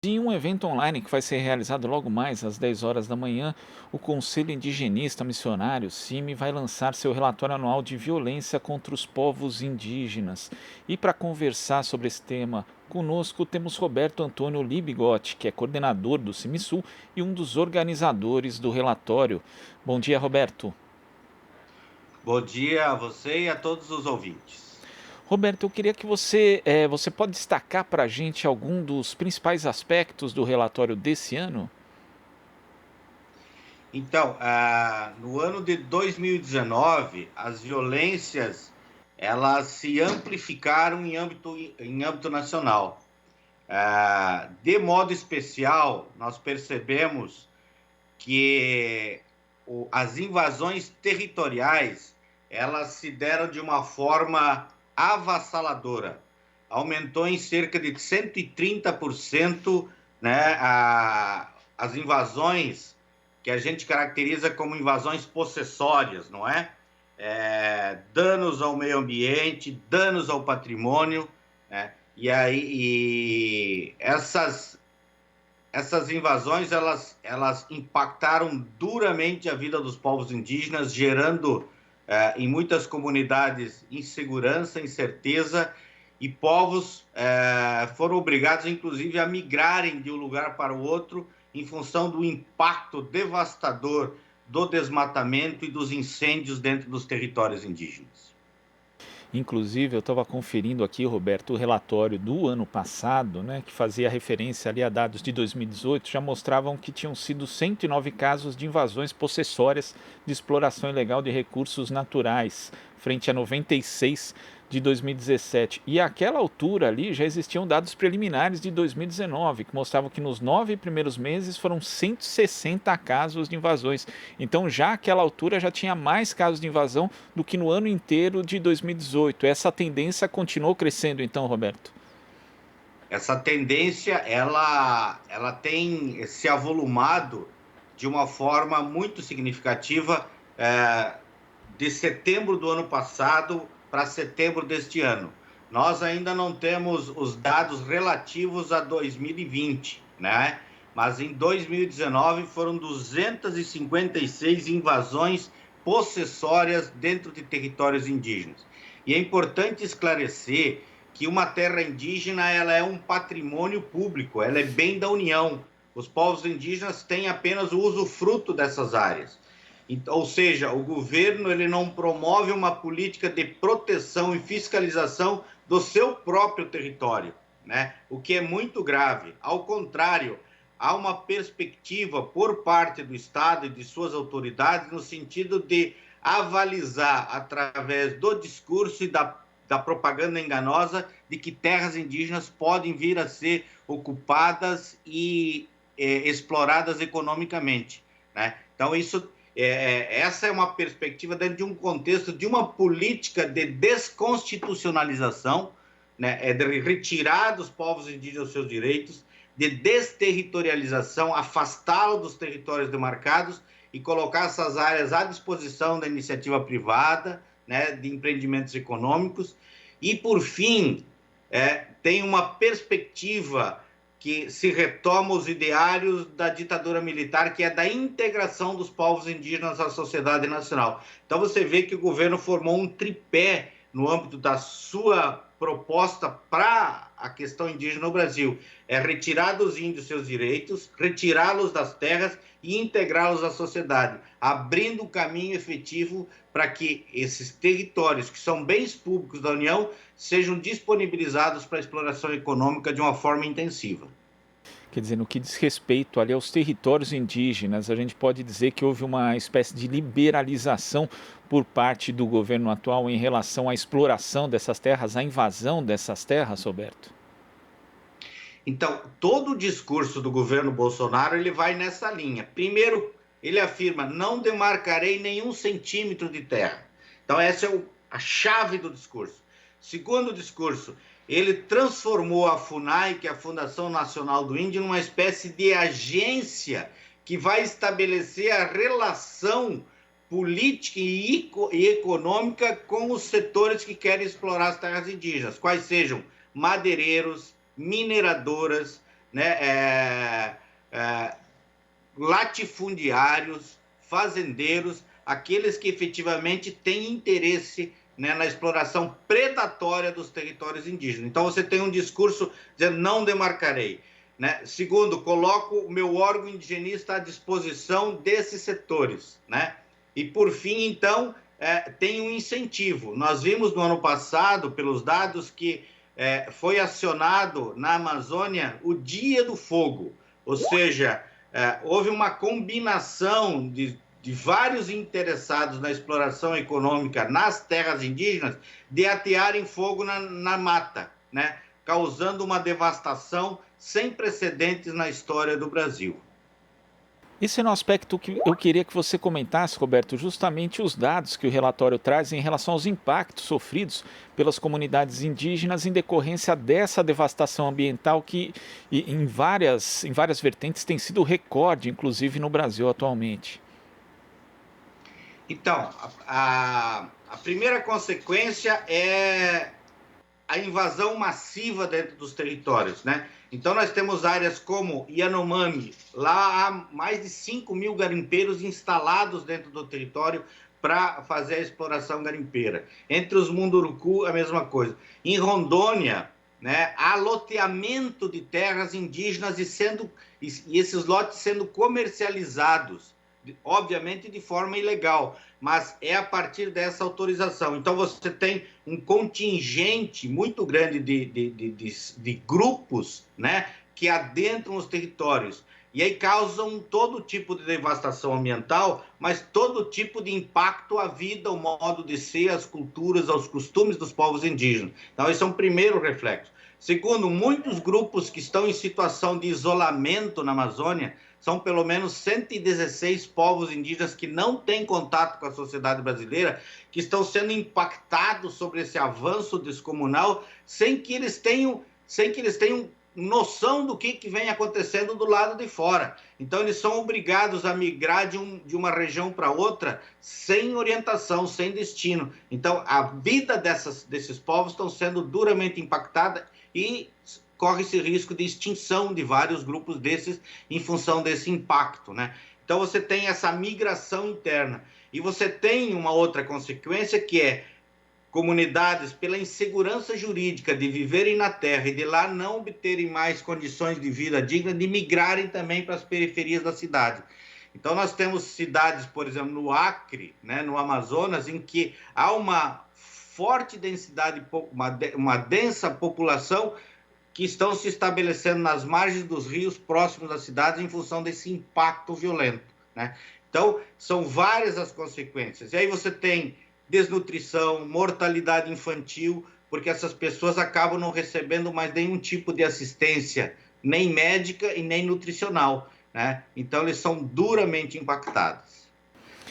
Em um evento online que vai ser realizado logo mais às 10 horas da manhã, o Conselho Indigenista Missionário, CIMI, vai lançar seu relatório anual de violência contra os povos indígenas. E para conversar sobre esse tema conosco, temos Roberto Antônio Libigotti, que é coordenador do CIMISUL e um dos organizadores do relatório. Bom dia, Roberto. Bom dia a você e a todos os ouvintes. Roberto, eu queria que você pode destacar para a gente algum dos principais aspectos do relatório desse ano? Então, no ano de 2019, as violências elas se amplificaram em âmbito nacional. De modo especial, nós percebemos que as invasões territoriais elas se deram de uma forma avassaladora. Aumentou em cerca de 130%, né, as invasões que a gente caracteriza como invasões possessórias, não é? Danos ao meio ambiente, danos ao patrimônio, né? Essas invasões elas impactaram duramente a vida dos povos indígenas, gerando em muitas comunidades insegurança, incerteza, e povos foram obrigados, inclusive, a migrarem de um lugar para o outro em função do impacto devastador do desmatamento e dos incêndios dentro dos territórios indígenas. Inclusive, eu estava conferindo aqui, Roberto, o relatório do ano passado, né, que fazia referência ali a dados de 2018, já mostravam que tinham sido 109 casos de invasões possessórias de exploração ilegal de recursos naturais, frente a 96 de 2017. E àquela altura ali já existiam dados preliminares de 2019, que mostravam que nos 9 primeiros meses foram 160 casos de invasões. Então, já àquela altura já tinha mais casos de invasão do que no ano inteiro de 2018. Essa tendência continuou crescendo, então, Roberto? Essa tendência ela tem se avolumado de uma forma muito significativa de setembro do ano passado para setembro deste ano. Nós ainda não temos os dados relativos a 2020, né? Mas em 2019 foram 256 invasões possessórias dentro de territórios indígenas. E é importante esclarecer que uma terra indígena ela é um patrimônio público, ela é bem da União. Os povos indígenas têm apenas o usufruto dessas áreas. Ou seja, o governo ele não promove uma política de proteção e fiscalização do seu próprio território, né? O que é muito grave. Ao contrário, há uma perspectiva por parte do Estado e de suas autoridades no sentido de avalizar através do discurso e da propaganda enganosa de que terras indígenas podem vir a ser ocupadas e exploradas economicamente, né? Então, essa é uma perspectiva dentro de um contexto de uma política de desconstitucionalização, né, de retirar dos povos indígenas os seus direitos, de desterritorialização, afastá-los dos territórios demarcados e colocar essas áreas à disposição da iniciativa privada, né, de empreendimentos econômicos. E, por fim, tem uma perspectiva que se retoma os ideários da ditadura militar, que é da integração dos povos indígenas à sociedade nacional. Então você vê que o governo formou um tripé no âmbito da sua proposta para a questão indígena no Brasil. É retirar dos índios seus direitos, retirá-los das terras e integrá-los à sociedade, abrindo um caminho efetivo para que esses territórios, que são bens públicos da União, sejam disponibilizados para a exploração econômica de uma forma intensiva. Quer dizer, no que diz respeito ali aos territórios indígenas, a gente pode dizer que houve uma espécie de liberalização por parte do governo atual em relação à exploração dessas terras, à invasão dessas terras, Roberto? Então, todo o discurso do governo Bolsonaro ele vai nessa linha. Primeiro, ele afirma: não demarcarei nenhum centímetro de terra. Então, essa é a chave do discurso. Segundo discurso, ele transformou a FUNAI, que é a Fundação Nacional do Índio, numa espécie de agência que vai estabelecer a relação política e econômica com os setores que querem explorar as terras indígenas, quais sejam madeireiros, mineradoras, né, latifundiários, fazendeiros, aqueles que efetivamente têm interesse, né, na exploração predatória dos territórios indígenas. Então, você tem um discurso dizendo não demarcarei. Né? Segundo, coloco o meu órgão indigenista à disposição desses setores. Né? E, por fim, então, tem um incentivo. Nós vimos no ano passado, pelos dados, que foi acionado na Amazônia o Dia do Fogo, ou seja, houve uma combinação de vários interessados na exploração econômica nas terras indígenas de atearem fogo na mata, né? Causando uma devastação sem precedentes na história do Brasil. Esse é um aspecto que eu queria que você comentasse, Roberto, justamente os dados que o relatório traz em relação aos impactos sofridos pelas comunidades indígenas em decorrência dessa devastação ambiental que, em várias vertentes, tem sido recorde, inclusive no Brasil atualmente. Então, a primeira consequência é a invasão massiva dentro dos territórios, né? Então, nós temos áreas como Yanomami, lá há mais de 5 mil garimpeiros instalados dentro do território para fazer a exploração garimpeira. Entre os Munduruku, a mesma coisa. Em Rondônia, né, há loteamento de terras indígenas e esses lotes sendo comercializados, obviamente de forma ilegal, mas é a partir dessa autorização. Então, você tem um contingente muito grande de grupos, né, que adentram os territórios e aí causam todo tipo de devastação ambiental, mas todo tipo de impacto à vida, ao modo de ser, às culturas, aos costumes dos povos indígenas. Então, esse é um primeiro reflexo. Segundo, muitos grupos que estão em situação de isolamento na Amazônia, são pelo menos 116 povos indígenas que não têm contato com a sociedade brasileira, que estão sendo impactados sobre esse avanço descomunal, sem que eles tenham noção do que vem acontecendo do lado de fora. Então, eles são obrigados a migrar de uma região para outra sem orientação, sem destino. Então, a vida desses povos estão sendo duramente impactada e corre-se risco de extinção de vários grupos desses em função desse impacto, né? Então, você tem essa migração interna. E você tem uma outra consequência, que é comunidades, pela insegurança jurídica de viverem na terra e de lá não obterem mais condições de vida digna, de migrarem também para as periferias da cidade. Então, nós temos cidades, por exemplo, no Acre, né, no Amazonas, em que há uma forte densidade, uma densa população que estão se estabelecendo nas margens dos rios próximos das cidades em função desse impacto violento, né? Então, são várias as consequências. E aí você tem desnutrição, mortalidade infantil, porque essas pessoas acabam não recebendo mais nenhum tipo de assistência, nem médica e nem nutricional, né? Então, eles são duramente impactados.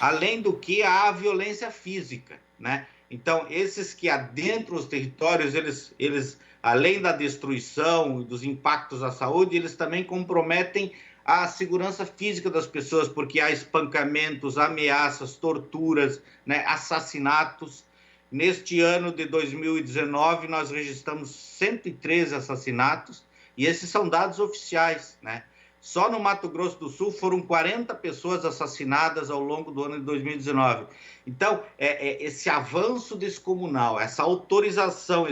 Além do que, há a violência física, né? Então, esses que adentram os territórios, eles além da destruição e dos impactos à saúde, eles também comprometem a segurança física das pessoas, porque há espancamentos, ameaças, torturas, né, assassinatos. Neste ano de 2019, nós registramos 113 assassinatos, e esses são dados oficiais, né? Só no Mato Grosso do Sul foram 40 pessoas assassinadas ao longo do ano de 2019. Então, esse avanço descomunal, essa autorização,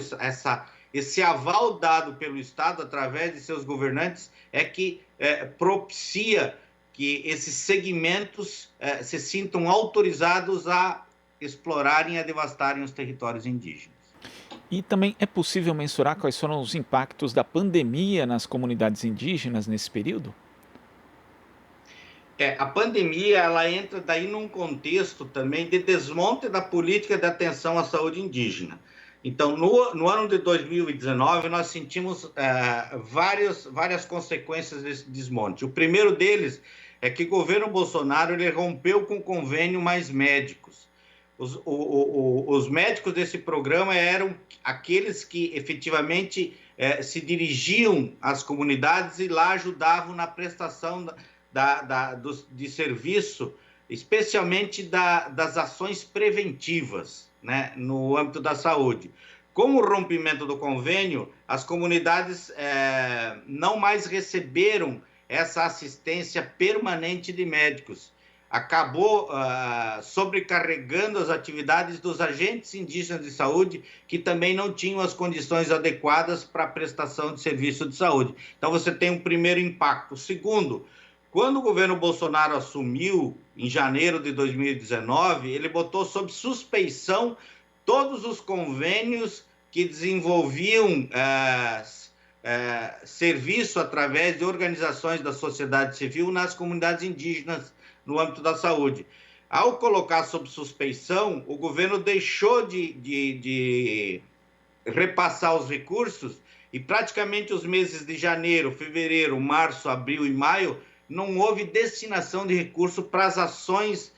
esse aval dado pelo Estado através de seus governantes é que propicia que esses segmentos se sintam autorizados a explorarem e a devastarem os territórios indígenas. E também é possível mensurar quais foram os impactos da pandemia nas comunidades indígenas nesse período? A pandemia, ela entra daí num contexto também de desmonte da política de atenção à saúde indígena. Então, no ano de 2019, nós sentimos várias consequências desse desmonte. O primeiro deles é que o governo Bolsonaro ele rompeu com o convênio Mais Médicos. Os médicos desse programa eram aqueles que efetivamente se dirigiam às comunidades e lá ajudavam na prestação de serviço, especialmente das ações preventivas, né, no âmbito da saúde. Com o rompimento do convênio, as comunidades não mais receberam essa assistência permanente de médicos. Acabou sobrecarregando as atividades dos agentes indígenas de saúde, que também não tinham as condições adequadas para a prestação de serviço de saúde. Então, você tem um primeiro impacto. Segundo, quando o governo Bolsonaro assumiu, em janeiro de 2019, ele botou sob suspeição todos os convênios que desenvolviam serviço através de organizações da sociedade civil nas comunidades indígenas no âmbito da saúde. Ao colocar sob suspeição, o governo deixou de repassar os recursos e praticamente os meses de janeiro, fevereiro, março, abril e maio, não houve destinação de recurso para as ações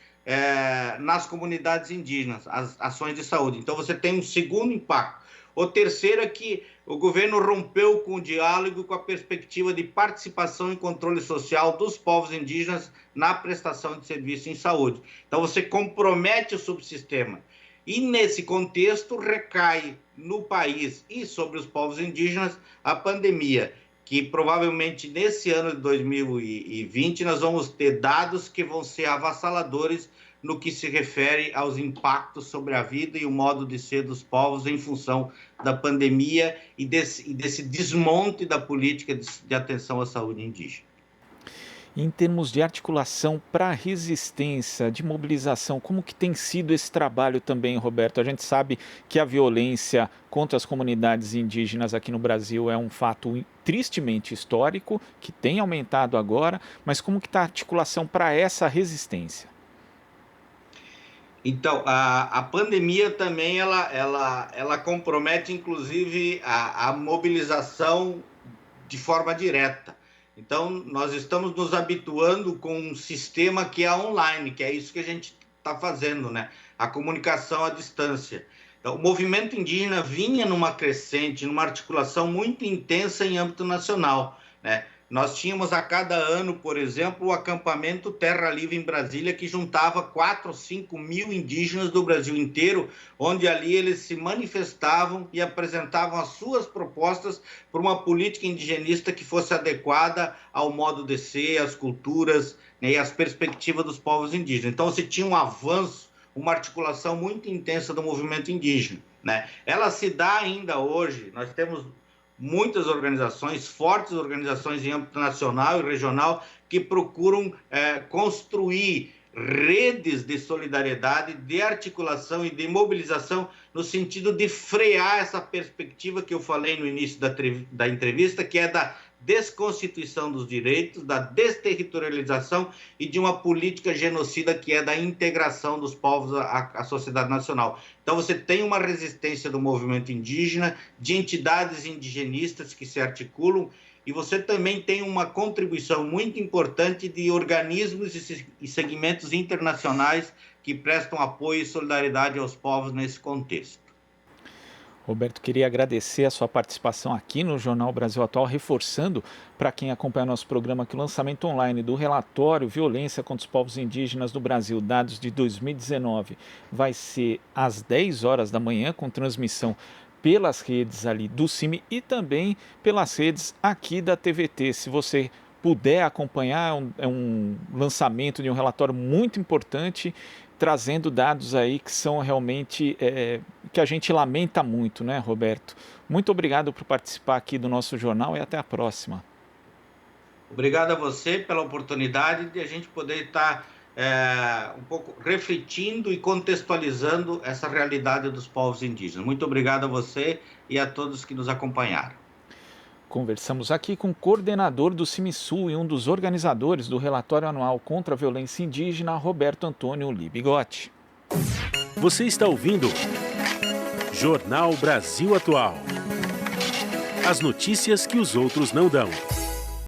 nas comunidades indígenas, as ações de saúde. Então, você tem um segundo impacto. O terceiro é que o governo rompeu com o diálogo, com a perspectiva de participação e controle social dos povos indígenas na prestação de serviço em saúde. Então, você compromete o subsistema. E, nesse contexto, recai no país e sobre os povos indígenas a pandemia, que provavelmente nesse ano de 2020 nós vamos ter dados que vão ser avassaladores no que se refere aos impactos sobre a vida e o modo de ser dos povos em função da pandemia e desse desmonte da política de atenção à saúde indígena. Em termos de articulação para a resistência, de mobilização, como que tem sido esse trabalho também, Roberto? A gente sabe que a violência contra as comunidades indígenas aqui no Brasil é um fato tristemente histórico, que tem aumentado agora, mas como que está a articulação para essa resistência? Então, a pandemia também ela compromete, inclusive, a mobilização de forma direta. Então, nós estamos nos habituando com um sistema que é online, que é isso que a gente está fazendo, né? A comunicação à distância. Então, o movimento indígena vinha numa crescente, numa articulação muito intensa em âmbito nacional, né? Nós tínhamos a cada ano, por exemplo, o acampamento Terra Livre em Brasília, que juntava 4 ou 5 mil indígenas do Brasil inteiro, onde ali eles se manifestavam e apresentavam as suas propostas para uma política indigenista que fosse adequada ao modo de ser, às culturas, né, e às perspectivas dos povos indígenas. Então, você tinha um avanço, uma articulação muito intensa do movimento indígena, né? Ela se dá ainda hoje, nós temos muitas organizações, fortes organizações em âmbito nacional e regional, que procuram construir redes de solidariedade, de articulação e de mobilização no sentido de frear essa perspectiva que eu falei no início da entrevista, que é da desconstituição dos direitos, da desterritorialização e de uma política genocida que é da integração dos povos à sociedade nacional. Então, você tem uma resistência do movimento indígena, de entidades indigenistas que se articulam, e você também tem uma contribuição muito importante de organismos e segmentos internacionais que prestam apoio e solidariedade aos povos nesse contexto. Roberto, queria agradecer a sua participação aqui no Jornal Brasil Atual, reforçando para quem acompanha nosso programa que o lançamento online do relatório Violência contra os Povos Indígenas do Brasil, dados de 2019, vai ser às 10 horas da manhã, com transmissão pelas redes ali do CIMI e também pelas redes aqui da TVT. Se você puder acompanhar, é um lançamento de um relatório muito importante, trazendo dados aí que são realmente, que a gente lamenta muito, né, Roberto? Muito obrigado por participar aqui do nosso jornal e até a próxima. Obrigado a você pela oportunidade de a gente poder estar um pouco refletindo e contextualizando essa realidade dos povos indígenas. Muito obrigado a você e a todos que nos acompanharam. Conversamos aqui com o coordenador do CIMISU e um dos organizadores do relatório anual contra a violência indígena, Roberto Antônio Libigotti. Você está ouvindo Jornal Brasil Atual. As notícias que os outros não dão.